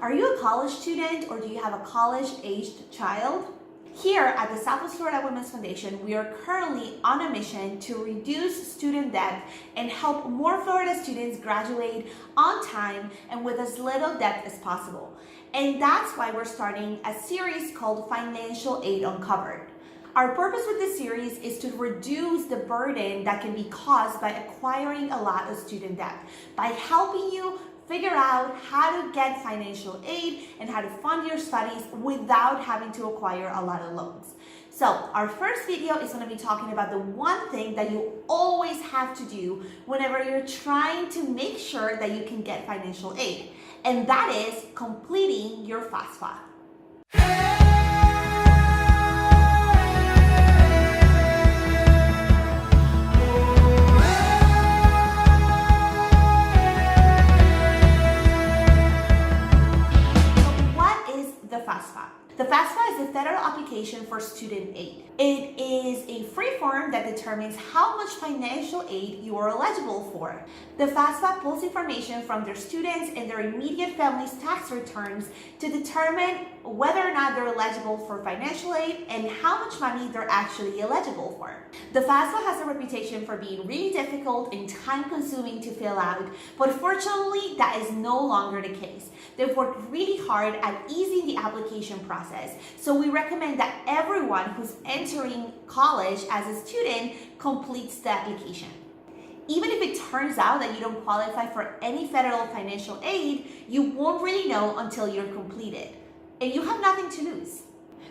Are you a college student or do you have a college-aged child? Here at the Southwest Florida Women's Foundation, we are currently on a mission to reduce student debt and help more Florida students graduate on time and with as little debt as possible. And that's why we're starting a series called Financial Aid Uncovered. Our purpose with this series is to reduce the burden that can be caused by acquiring a lot of student debt, by helping you figure out how to get financial aid and how to fund your studies without having to acquire a lot of loans. So our first video is going to be talking about the one thing that you always have to do whenever you're trying to make sure that you can get financial aid, and that is completing your FAFSA. The FAFSA is a federal application for student aid. It is a free form that determines how much financial aid you are eligible for. The FAFSA pulls information from their students and their immediate family's tax returns to determine whether or not they're eligible for financial aid and how much money they're actually eligible for. The FAFSA has a reputation for being really difficult and time-consuming to fill out, but fortunately, that is no longer the case. They've worked really hard at easing the application process, so we recommend that everyone who's entering college as a student completes the application. Even if it turns out that you don't qualify for any federal financial aid, you won't really know until you're completed, and you have nothing to lose.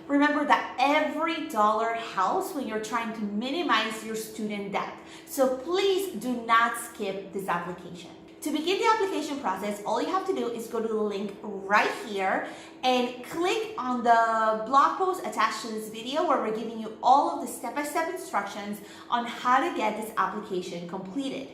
Remember that every dollar helps when you're trying to minimize your student debt, so please do not skip this application. To begin the application process, all you have to do is go to the link right here and click on the blog post attached to this video where we're giving you all of the step-by-step instructions on how to get this application completed.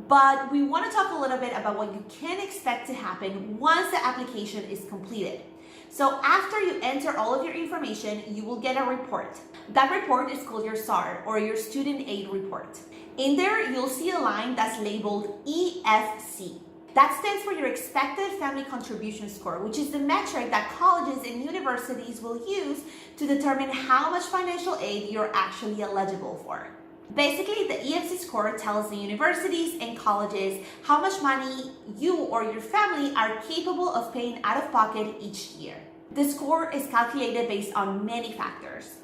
But we want to talk a little bit about what you can expect to happen once the application is completed. So after you enter all of your information, you will get a report. That report is called your SAR, or your Student Aid Report. In there, you'll see a line that's labeled EFC. That stands for your Expected Family Contribution Score, which is the metric that colleges and universities will use to determine how much financial aid you're actually eligible for. Basically, the EFC score tells the universities and colleges how much money you or your family are capable of paying out of pocket each year. The score is calculated based on many factors,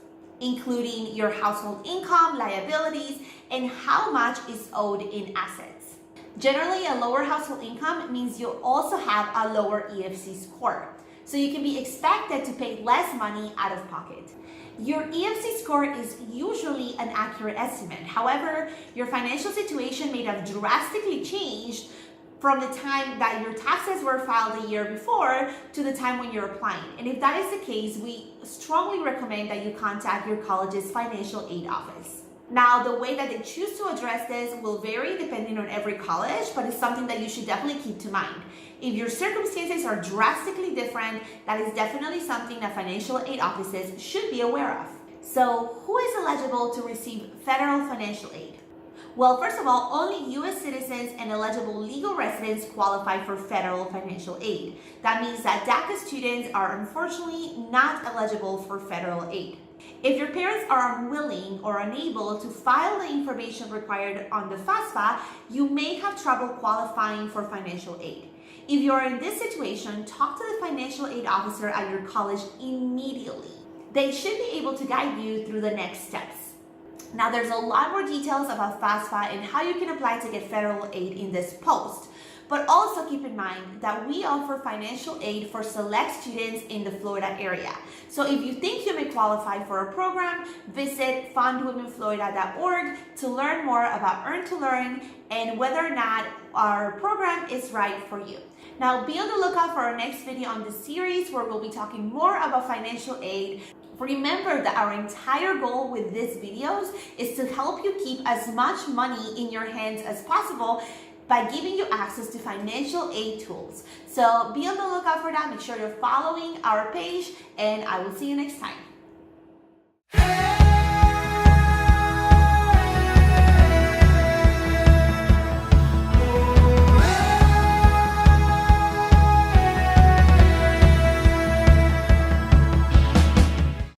including your household income, liabilities, and how much is owed in assets. Generally, a lower household income means you'll also have a lower EFC score, so you can be expected to pay less money out of pocket. Your EFC score is usually an accurate estimate. However, your financial situation may have drastically changed from the time that your taxes were filed the year before to the time when you're applying. And if that is the case, we strongly recommend that you contact your college's financial aid office. Now, the way that they choose to address this will vary depending on every college, but it's something that you should definitely keep to mind. If your circumstances are drastically different, that is definitely something that financial aid offices should be aware of. So, who is eligible to receive federal financial aid? Well, first of all, only U.S. citizens and eligible legal residents qualify for federal financial aid. That means that DACA students are unfortunately not eligible for federal aid. If your parents are unwilling or unable to file the information required on the FAFSA, you may have trouble qualifying for financial aid. If you are in this situation, talk to the financial aid officer at your college immediately. They should be able to guide you through the next steps. Now, there's a lot more details about FAFSA and how you can apply to get federal aid in this post. But also keep in mind that we offer financial aid for select students in the Florida area. So if you think you may qualify for a program, visit fundwomenflorida.org to learn more about Earn to Learn and whether or not our program is right for you. Now, be on the lookout for our next video on this series where we'll be talking more about financial aid. Remember that our entire goal with these videos is to help you keep as much money in your hands as possible by giving you access to financial aid tools. So be on the lookout for that. Make sure you're following our page, and I will see you next time.